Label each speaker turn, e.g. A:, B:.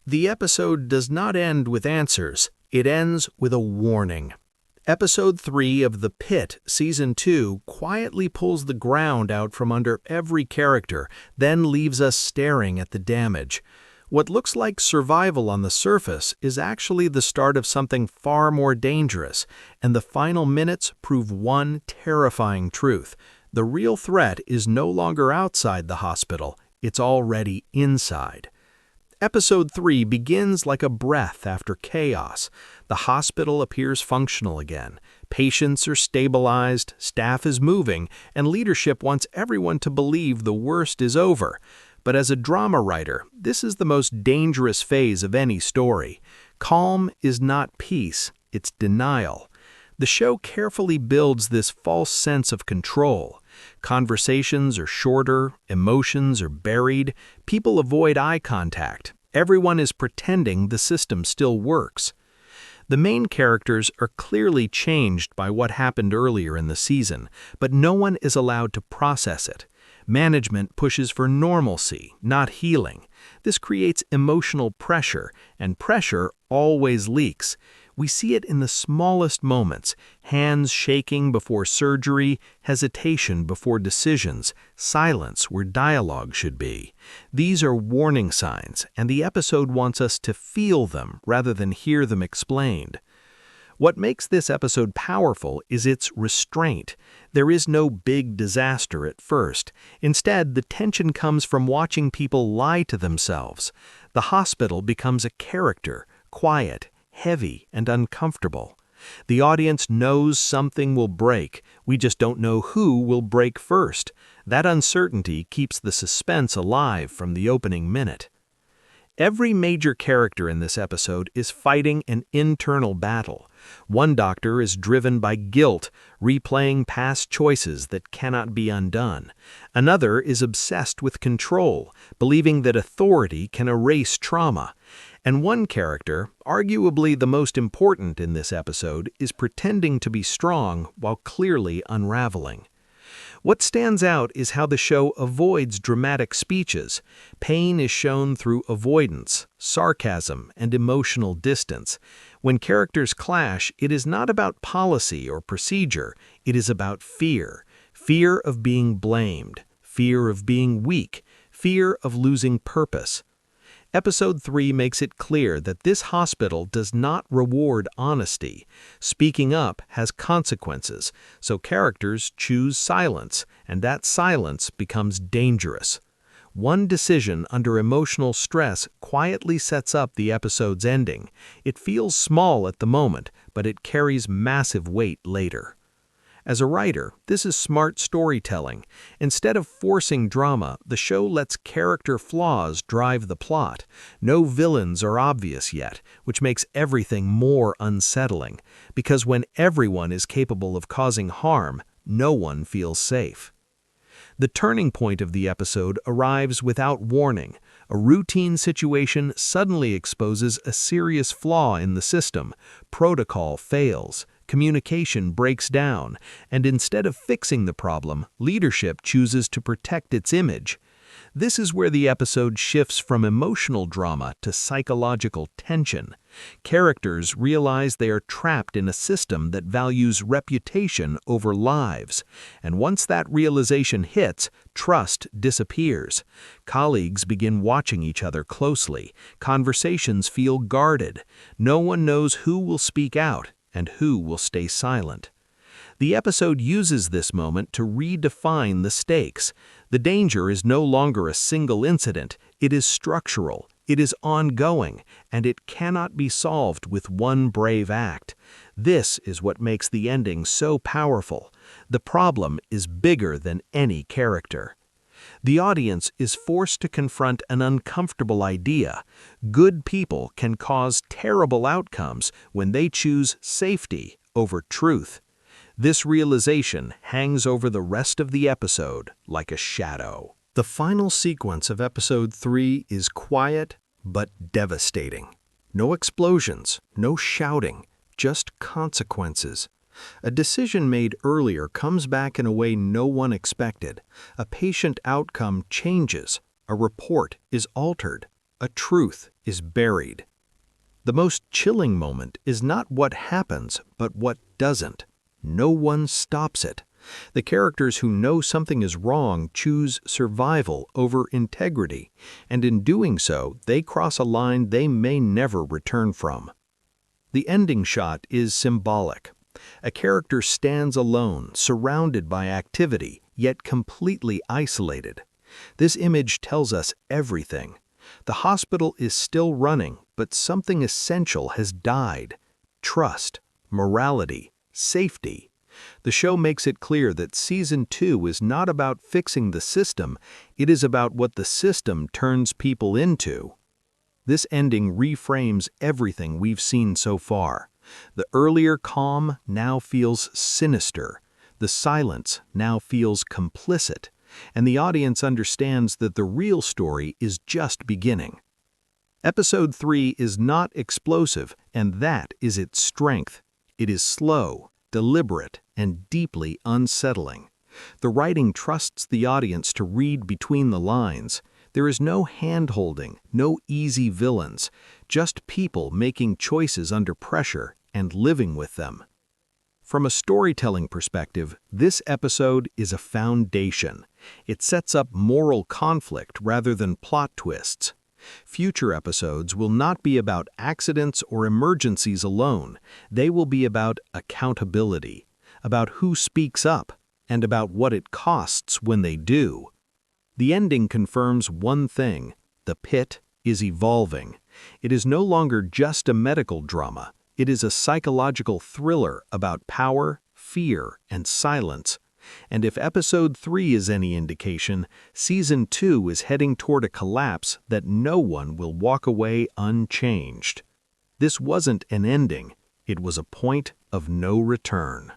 A: The episode does not end with answers, it ends with a warning. Episode 3 of The Pitt, Season 2, quietly pulls the ground out from under every character, then leaves us staring at the damage. What looks like survival on the surface is actually the start of something far more dangerous, and the final minutes prove one terrifying truth. The real threat is no longer outside the hospital, it's already inside. Episode 3 begins like a breath after chaos. The hospital appears functional again. Patients are stabilized, staff is moving, and leadership wants everyone to believe the worst is over. But as a drama writer, this is the most dangerous phase of any story. Calm is not peace, it's denial. The show carefully builds this false sense of control. Conversations are shorter, emotions are buried, people avoid eye contact. Everyone is pretending the system still works. The main characters are clearly changed by what happened earlier in the season, but no one is allowed to process it. Management pushes for normalcy, not healing. This creates emotional pressure, and pressure always leaks. We see it in the smallest moments: hands shaking before surgery, hesitation before decisions, silence where dialogue should be. These are warning signs, and the episode wants us to feel them rather than hear them explained. What makes this episode powerful is its restraint. There is no big disaster at first. Instead, the tension comes from watching people lie to themselves. The hospital becomes a character, quiet, heavy, and uncomfortable. The audience knows something will break, we just don't know who will break first. That uncertainty keeps the suspense alive from the opening minute. Every major character in this episode is fighting an internal battle. One doctor is driven by guilt, replaying past choices that cannot be undone. Another is obsessed with control, believing that authority can erase trauma. And one character, arguably the most important in this episode, is pretending to be strong while clearly unraveling. What stands out is how the show avoids dramatic speeches. Pain is shown through avoidance, sarcasm, and emotional distance. When characters clash, it is not about policy or procedure, it is about fear. Fear of being blamed, fear of being weak, fear of losing purpose. Episode 3 makes it clear that this hospital does not reward honesty. Speaking up has consequences, so characters choose silence, and that silence becomes dangerous. One decision under emotional stress quietly sets up the episode's ending. It feels small at the moment, but it carries massive weight later. As a writer, this is smart storytelling. Instead of forcing drama, the show lets character flaws drive the plot. No villains are obvious yet, which makes everything more unsettling. Because when everyone is capable of causing harm, no one feels safe. The turning point of the episode arrives without warning. A routine situation suddenly exposes a serious flaw in the system. Protocol fails. Communication breaks down, and instead of fixing the problem, leadership chooses to protect its image. This is where the episode shifts from emotional drama to psychological tension. Characters realize they are trapped in a system that values reputation over lives, and once that realization hits, trust disappears. Colleagues begin watching each other closely. Conversations feel guarded. No one knows who will speak out and who will stay silent. The episode uses this moment to redefine the stakes. The danger is no longer a single incident, it is structural, it is ongoing, and it cannot be solved with one brave act. This is what makes the ending so powerful. The problem is bigger than any character. The audience is forced to confront an uncomfortable idea. Good people can cause terrible outcomes when they choose safety over truth. This realization hangs over the rest of the episode like a shadow. The final sequence of episode 3 is quiet but devastating. No explosions, no shouting, just consequences. A decision made earlier comes back in a way no one expected. A patient outcome changes. A report is altered. A truth is buried. The most chilling moment is not what happens, but what doesn't. No one stops it. The characters who know something is wrong choose survival over integrity, and in doing so, they cross a line they may never return from. The ending shot is symbolic. A character stands alone, surrounded by activity, yet completely isolated. This image tells us everything. The hospital is still running, but something essential has died. Trust, morality, safety. The show makes it clear that Season 2 is not about fixing the system, it is about what the system turns people into. This ending reframes everything we've seen so far. The earlier calm now feels sinister. The silence now feels complicit. And the audience understands that the real story is just beginning. Episode 3 is not explosive, and that is its strength. It is slow, deliberate, and deeply unsettling. The writing trusts the audience to read between the lines. There is no hand-holding, no easy villains, just people making choices under pressure and living with them. From a storytelling perspective, this episode is a foundation. It sets up moral conflict rather than plot twists. Future episodes will not be about accidents or emergencies alone. They will be about accountability, about who speaks up, and about what it costs when they do. The ending confirms one thing: the Pit is evolving. It is no longer just a medical drama. It is a psychological thriller about power, fear, and silence. And if Episode 3 is any indication, Season 2 is heading toward a collapse that no one will walk away unchanged. This wasn't an ending. It was a point of no return.